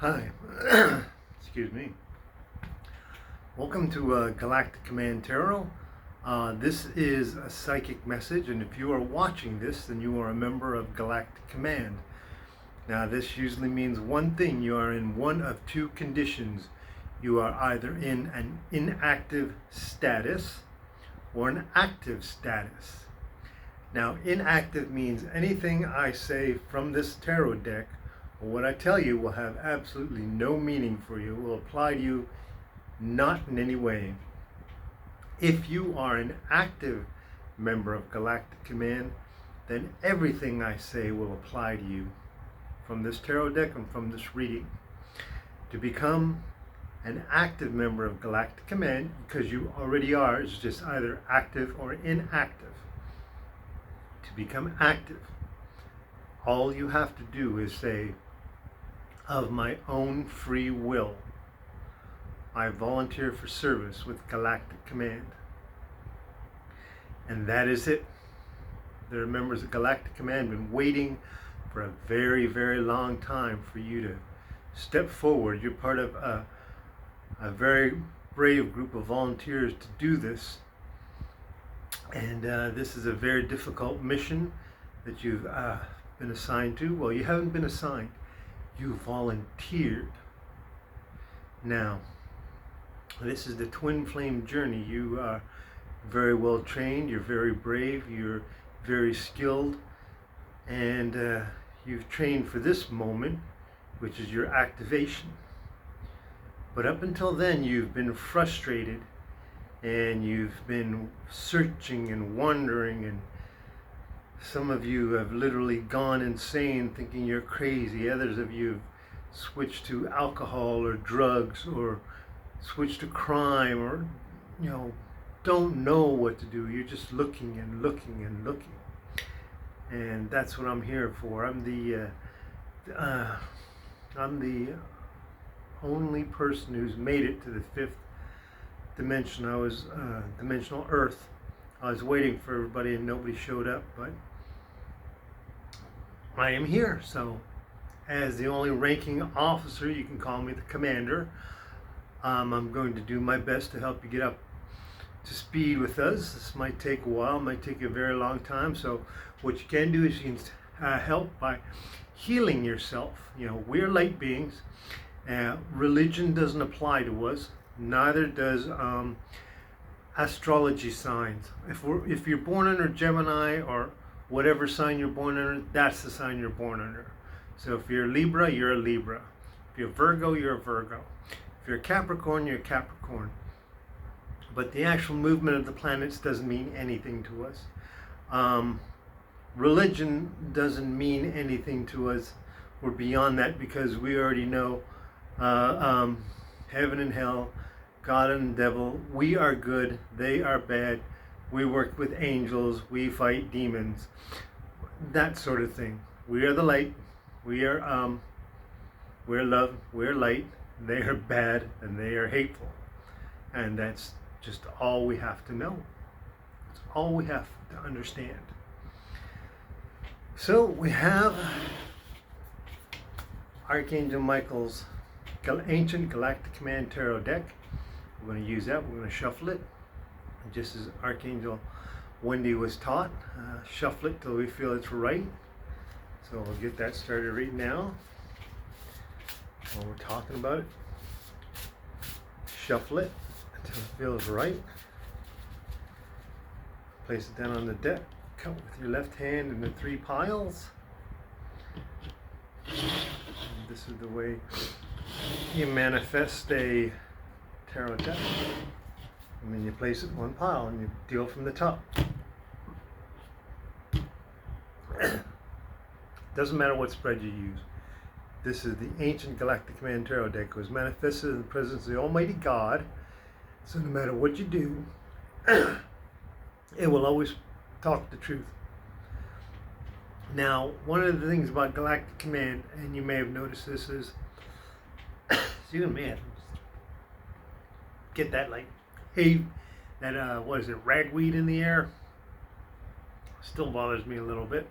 Hi, excuse me. Welcome to Galactic Command Tarot. This is a psychic message, and if you are watching this, then you are a member of Galactic Command. Now, this usually means one thing: you are in one of two conditions. You are either in an inactive status or an active status. Now, inactive means anything I say from this tarot deck, or what I tell you, will have absolutely no meaning for you, will apply to you not in any way. If you are an active member of Galactic Command, then everything I say will apply to you from this tarot deck and from this reading. To become an active member of Galactic Command, because you already are, is just either active or inactive. To become active, all you have to do is say, "Of my own free will, I volunteer for service with Galactic Command." And that is it. There are members of Galactic Command been waiting for a very, very long time for you to step forward. You're part of a very brave group of volunteers to do this. And this is a very difficult mission that you've been assigned to. Well, you haven't been assigned. You volunteered. Now, this is the Twinflame Journey. You are very well trained, you're very brave, you're very skilled, and you've trained for this moment, which is your activation. But up until then, you've been frustrated, and you've been searching and wondering, and some of you have literally gone insane thinking you're crazy. Others of you have switched to alcohol or drugs or switched to crime, or don't know what to do. You're just looking and looking and looking. And that's what I'm here for. I'm the only person who's made it to the fifth dimension. I was dimensional Earth. I was waiting for everybody and nobody showed up, but I am here. So as the only ranking officer, you can call me the commander. I'm going to do my best to help you get up to speed with us. This might take a while, might take a very long time. So what you can do is you can help by healing yourself. We're light beings. Religion doesn't apply to us. Neither does astrology signs. If you're born under Gemini or whatever sign you're born under, that's the sign you're born under. So if you're Libra, you're a Libra. If you're Virgo, you're a Virgo. If you're a Capricorn, you're a Capricorn. But the actual movement of the planets doesn't mean anything to us. Religion doesn't mean anything to us. We're beyond that, because we already know heaven and hell, God and the devil. We are good, they are bad. We work with angels, we fight demons, that sort of thing. We are the light. We're love, we're light. They are bad and they are hateful. And that's just all we have to know. It's all we have to understand. So we have Archangel Michael's Ancient Galactic Command Tarot deck. We're going to use that. We're going to shuffle it. Just as Archangel Wendy was taught, shuffle it till we feel it's right. So we'll get that started right now. While we're talking about it, shuffle it until it feels right. Place it down on the deck. Cut with your left hand into 3 piles. And this is the way you manifest a tarot deck. And then you place it in 1 pile and you deal from the top. Doesn't matter what spread you use. This is the Ancient Galactic Command Tarot deck. It was manifested in the presence of the Almighty God. So no matter what you do, it will always talk the truth. Now, one of the things about Galactic Command, and you may have noticed this, is excuse me, get that what is it, ragweed in the air. Still bothers me a little bit.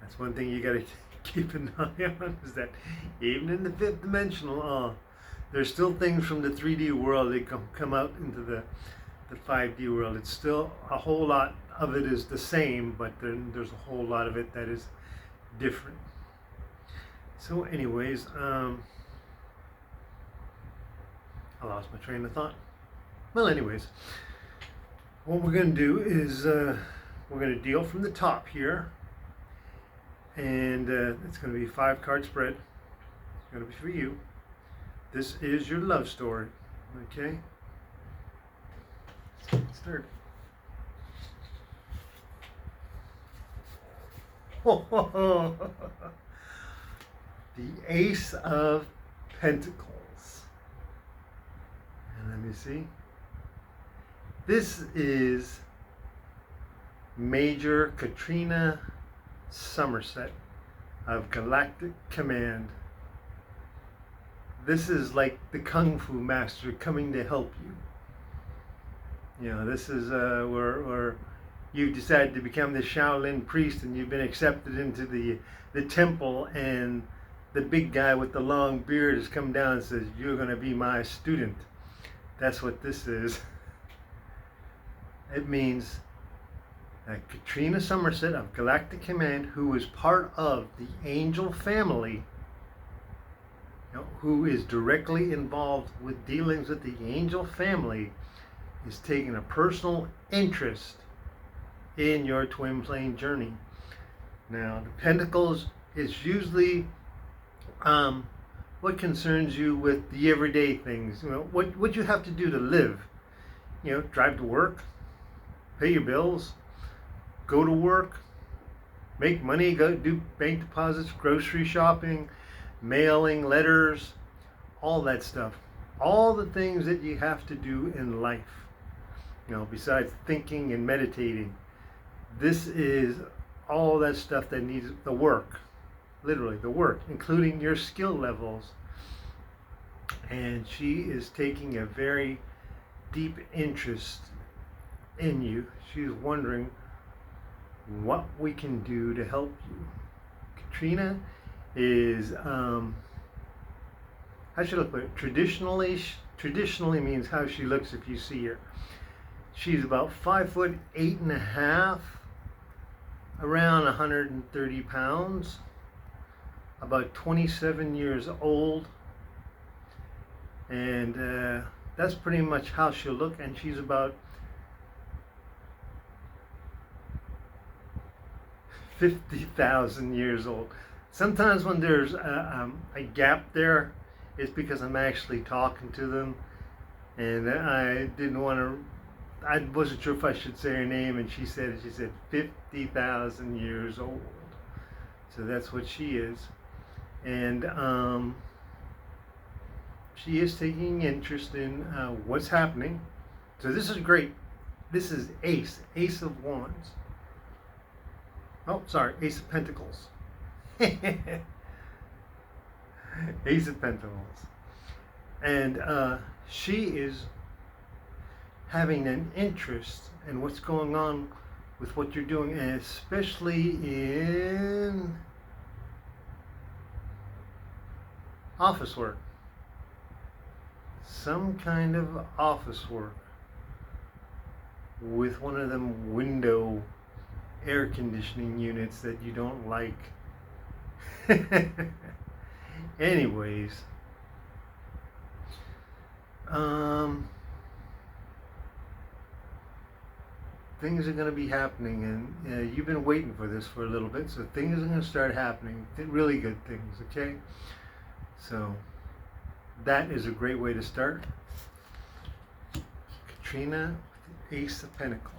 That's one thing you got to keep an eye on is that even in the fifth dimensional, there's still things from the 3D world that come out into the 5D world. It's still a whole lot of it is the same, but then there's a whole lot of it that is different. So anyways, I lost my train of thought. Well, anyways, what we're going to do is we're going to deal from the top here, and it's going to be a 5-card spread. It's going to be for you. This is your love story, okay? Let's get started. The Ace of Pentacles. And let me see. This is Major Katrina Somerset of Galactic Command. This is like the Kung Fu master coming to help you. You know, this is where you've decided to become the Shaolin priest and you've been accepted into the temple, and the big guy with the long beard has come down and says, "You're going to be my student." That's what this is. It means that Katrina Somerset of Galactic Command, who is part of the angel family, who is directly involved with dealings with the angel family, is taking a personal interest in your twin flame journey. Now, the Pentacles is usually what concerns you with the everyday things. What you have to do to live. Drive to work, pay your bills, go to work, make money, go do bank deposits, grocery shopping, mailing letters, all that stuff. All the things that you have to do in life, besides thinking and meditating. This is all that stuff that needs the work, literally the work, including your skill levels. And she is taking a very deep interest in you. She's wondering what we can do to help you. Katrina is, how should I put it? Traditionally means how she looks if you see her. She's about 5'8.5", around 130 pounds, about 27 years old, and that's pretty much how she'll look. And she's about 50,000 years old. Sometimes when there's a gap there, it's because I'm actually talking to them, and I wasn't sure if I should say her name, and she said 50,000 years old. So that's what she is. And she is taking interest in what's happening. So this is great. This is Ace of Wands. Oh, sorry, Ace of Pentacles. Ace of Pentacles. And she is having an interest in what's going on with what you're doing, and especially in office work. Some kind of office work with one of them window air conditioning units that you don't like. Anyways, things are going to be happening, and you've been waiting for this for a little bit, so things are going to start happening, really good things, okay? So that is a great way to start. Katrina, the Ace of Pentacles.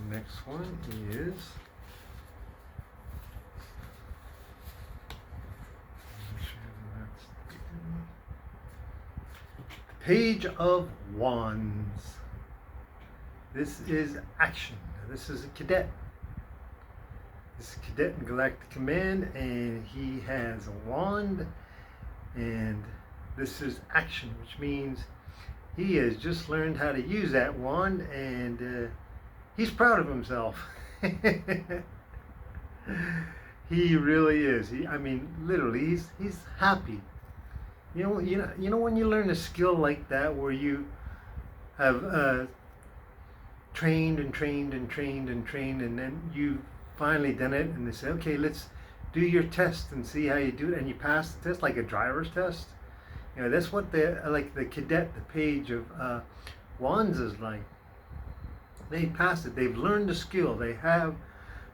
Next one is Page of Wands. This is action. This is a cadet. This is a cadet in Galactic Command, and he has a wand, and this is action, which means he has just learned how to use that wand, and He's proud of himself. He really is. I mean, literally, he's happy. You know when you learn a skill like that, where you have trained and trained and trained and trained, and then you finally done it, and they say, okay, let's do your test and see how you do it, and you pass the test like a driver's test. That's what the cadet, the page of wands is like. They passed it. They've learned the skill. They have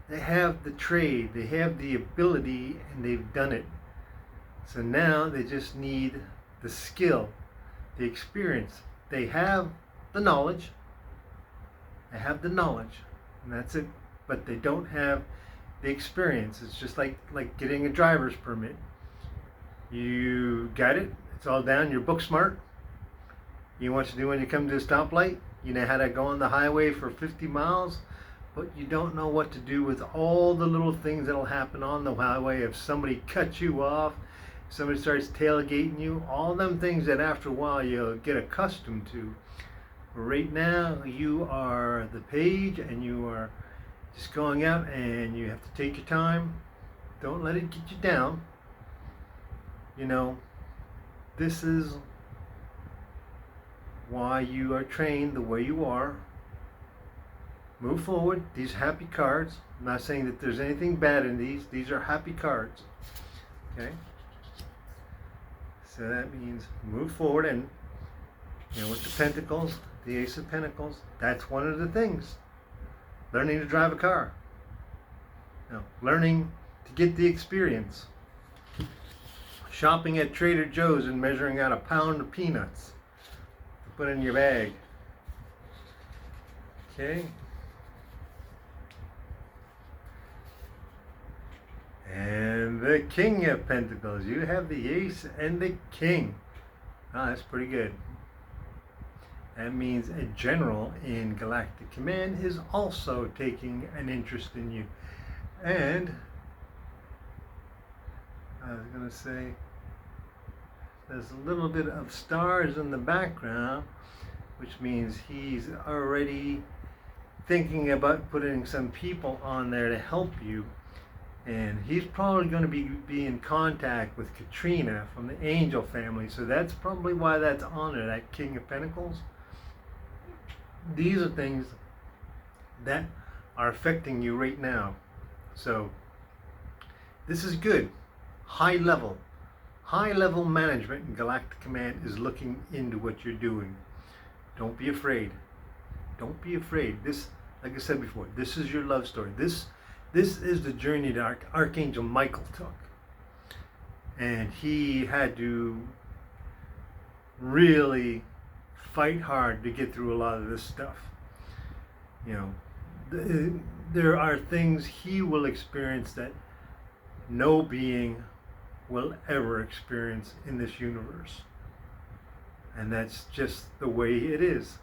the trade. They have the ability, and they've done it. So now they just need the skill, the experience. They have the knowledge. They have the knowledge, and that's it. But they don't have the experience. It's just like getting a driver's permit. You got it. It's all down. You're book smart. You know what to do when you come to a stoplight. You know how to go on the highway for 50 miles, but you don't know what to do with all the little things that'll happen on the highway if somebody cuts you off, somebody starts tailgating you, all them things that after a while you'll get accustomed to. Right now, you are the page, and you are just going out, and you have to take your time. Don't let it get you down. This is why you are trained the way you are. Move forward. These happy cards. I'm not saying that there's anything bad in these. These are happy cards. Okay? So that means move forward, and with the Pentacles, the Ace of Pentacles, that's one of the things. Learning to drive a car. Learning to get the experience. Shopping at Trader Joe's and measuring out a pound of peanuts to put in your bag. Okay? And the King of Pentacles. You have the Ace and the King. That's pretty good. That means a general in Galactic Command is also taking an interest in you. And I was going to say, there's a little bit of stars in the background, which means he's already thinking about putting some people on there to help you. And he's probably going to be in contact with Katrina from the Angel family. So that's probably why that's on there, that King of Pentacles. These are things that are affecting you right now. So this is good. High level management in Galactic Command is looking into what you're doing. Don't be afraid. Don't be afraid. This, like I said before, this is your love story. This is the journey that Archangel Michael took. And he had to really fight hard to get through a lot of this stuff. There are things he will experience that no being will ever experience in this universe. And that's just the way it is.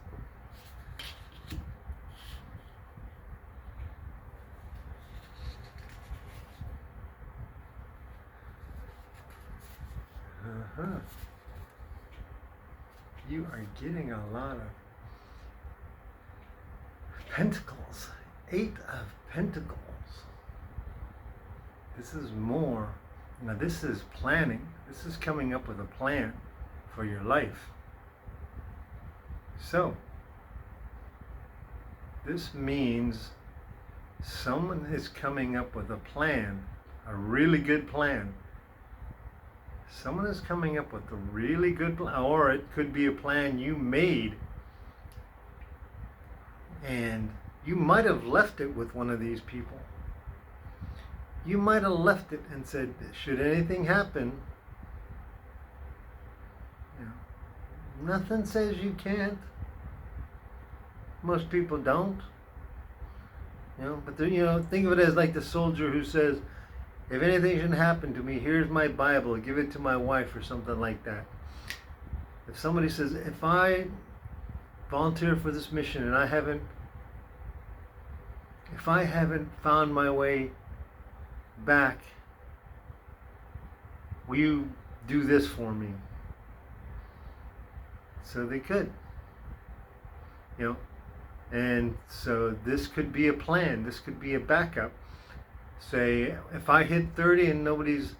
You are getting a lot of Pentacles. 8 of Pentacles. This is more. Now this is planning. This is coming up with a plan for your life. So, this means someone is coming up with a plan, a really good plan. Someone is coming up with a really good plan, or it could be a plan you made, and you might have left it with one of these people. You might have left it and said, should anything happen, nothing says you can't. Most people don't. But think of it as like the soldier who says, if anything should happen to me, here's my Bible, give it to my wife, or something like that. If somebody says, if I volunteer for this mission and if I haven't found my way back, will you do this for me? So they could. And so this could be a plan. This could be a backup. Say, if I hit 30 and nobody's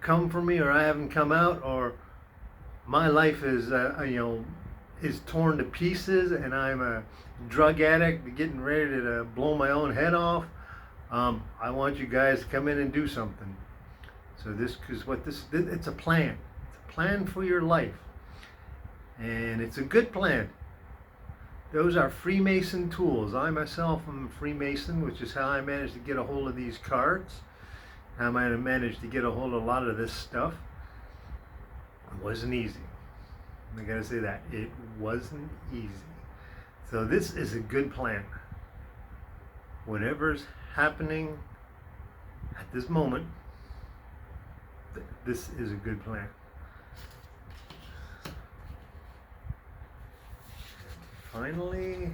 come for me, or I haven't come out, or my life is is torn to pieces, and I'm a drug addict getting ready to blow my own head off. I want you guys to come in and do something. So this is what it's a plan. It's a plan for your life. And it's a good plan. Those are Freemason tools. I myself am a Freemason, which is how I managed to get a hold of these cards. How I managed to get a hold of a lot of this stuff. It wasn't easy. I gotta say that. It wasn't easy. So this is a good plan. Whatever's happening at this moment, this is a good plan. Finally,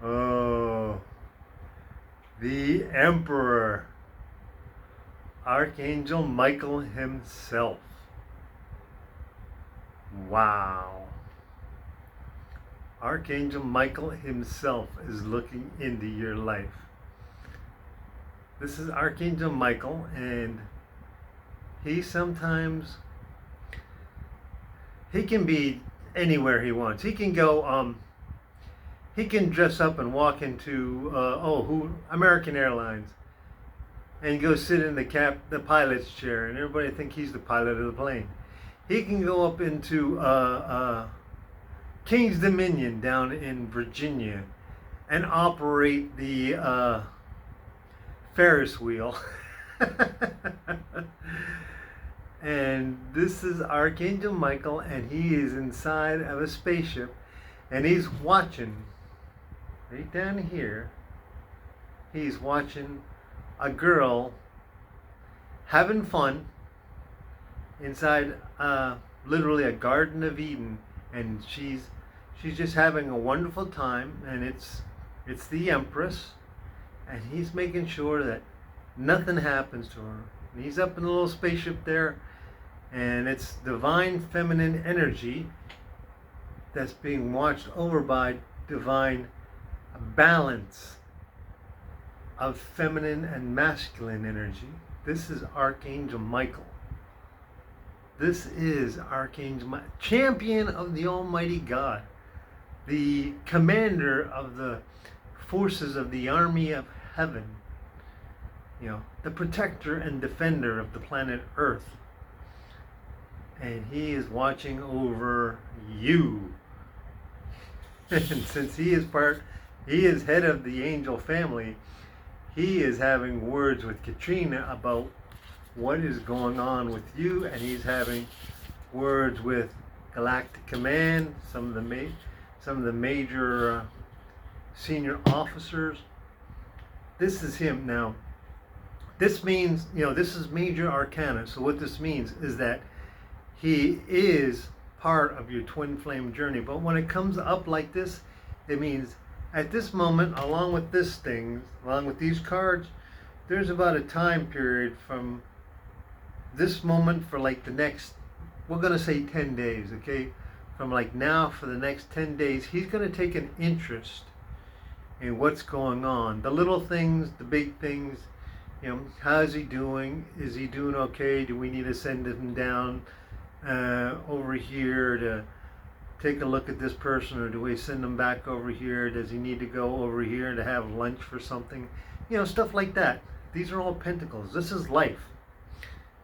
oh, the Emperor, Archangel Michael himself. Wow. Archangel Michael himself is looking into your life. This is Archangel Michael, and he can be anywhere he wants. He can go, he can dress up and walk into, American Airlines, and go sit in the pilot's chair, and everybody think he's the pilot of the plane. He can go up into King's Dominion down in Virginia and operate the Ferris wheel. And this is Archangel Michael, and he is inside of a spaceship, and he's watching right down here. He's watching a girl having fun inside literally a Garden of Eden, and she's just having a wonderful time, and it's the Empress, and he's making sure that nothing happens to her. And he's up in a little spaceship there, and it's divine feminine energy that's being watched over by divine balance of feminine and masculine energy. This is Archangel Michael. This is Archangel Michael, champion of the Almighty God, the commander of the forces of the army of heaven, the protector and defender of the planet Earth. And he is watching over you. And since he is head of the angel family, he is having words with Katrina about what is going on with you, and he's having words with Galactic Command, some of the major senior officers. This is him now. This means, this is major arcana. So what this means is that he is part of your twin flame journey. But when it comes up like this, it means at this moment, along with these cards, there's about a time period from this moment for like the next, we're going to say 10 days, okay? From like now for the next 10 days, he's going to take an interest in what's going on. The little things, the big things, how's he doing? Is he doing okay? Do we need to send him down over here to take a look at this person, or do we send him back over here? Does he need to go over here to have lunch for something? Stuff like that. These are all pentacles. This is life.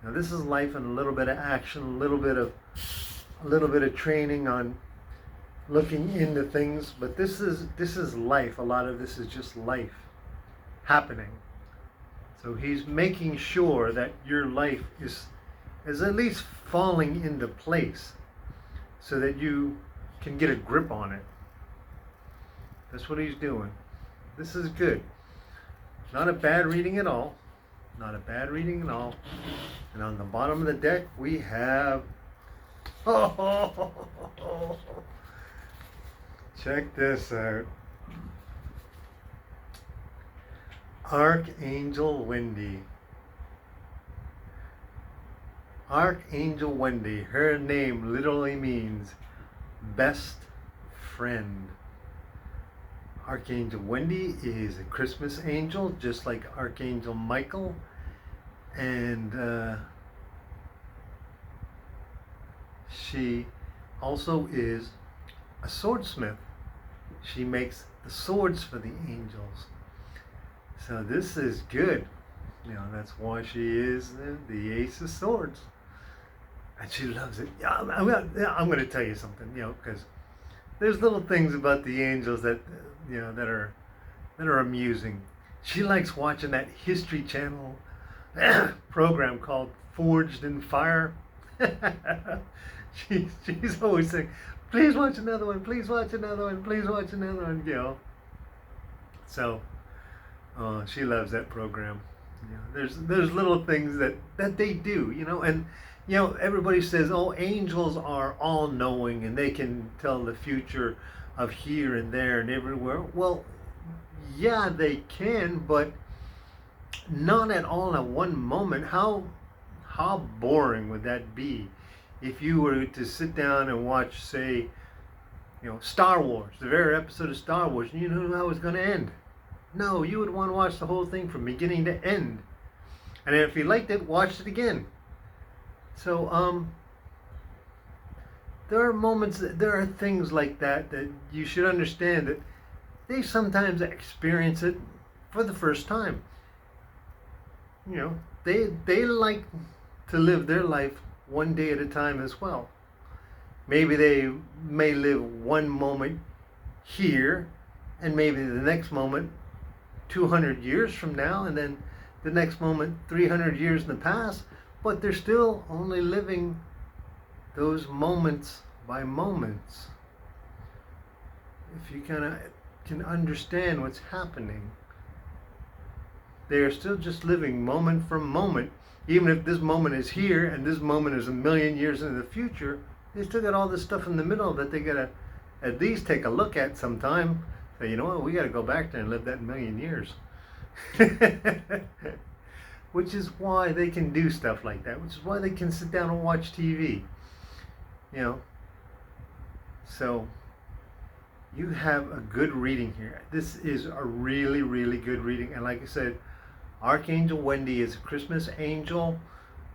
Now this is life and a little bit of action, a little bit of training on looking into things, but this is life. A lot of this is just life happening. So he's making sure that your life is at least falling into place so that you can get a grip on it. That's what he's doing. This is good. Not a bad reading at all. Not a bad reading at all. And on the bottom of the deck, we have... check this out. Archangel Wendy. Archangel Wendy, her name literally means best friend. Archangel Wendy is a Christmas angel, just like Archangel Michael. And she also is a swordsmith. She makes the swords for the angels. So this is good. That's why she is the Ace of Swords. And she loves it. Yeah, I'm going to tell you something, because there's little things about the angels that, that are amusing. She likes watching that History Channel program called Forged in Fire. she's always saying, please watch another one, please watch another one, please watch another one, So she loves that program. There's little things that they do, and everybody says, oh, angels are all knowing and they can tell the future of here and there and everywhere. Well, yeah, they can, but not at all at one moment. How boring would that be if you were to sit down and watch, say, Star Wars, the very episode of Star Wars, and you knew how it was going to end? No, you would want to watch the whole thing from beginning to end. And if you liked it, watch it again. So, there are moments, there are things like that you should understand that they sometimes experience it for the first time. They like to live their life one day at a time as well. Maybe they may live one moment here, and maybe the next moment 200 years from now, and then the next moment 300 years in the past, but they're still only living those moments by moments. If you kind of can understand what's happening, they are still just living moment from moment. Even if this moment is here and this moment is a million years into the future, they still got all this stuff in the middle that they gotta at least take a look at sometime. Say, you know what, we gotta go back there and live that million years. Which is why they can do stuff like that, which is why they can sit down and watch TV. So you have a good reading here. This is a really, really good reading. And like I said, Archangel Wendy is a Christmas angel.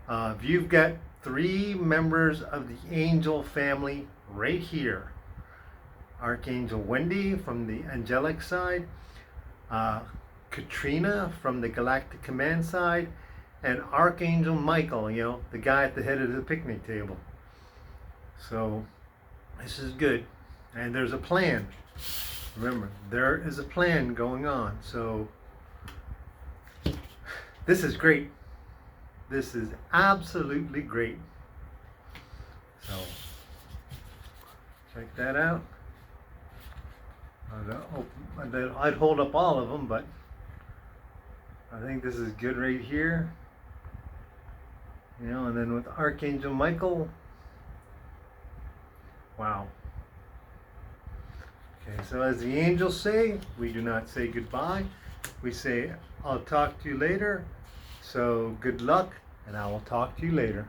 If you've got 3 members of the angel family right here, Archangel Wendy from the angelic side, Katrina from the Galactic Command side, and Archangel Michael, the guy at the head of the picnic table. So this is good. And there's a plan. Remember, there is a plan going on. So this is great. This is absolutely great. So check that out. I'd hold up all of them, but I think this is good right here. And then with Archangel Michael, wow. Okay, so as the angels say, we do not say goodbye. We say, I'll talk to you later. So good luck, and I will talk to you later.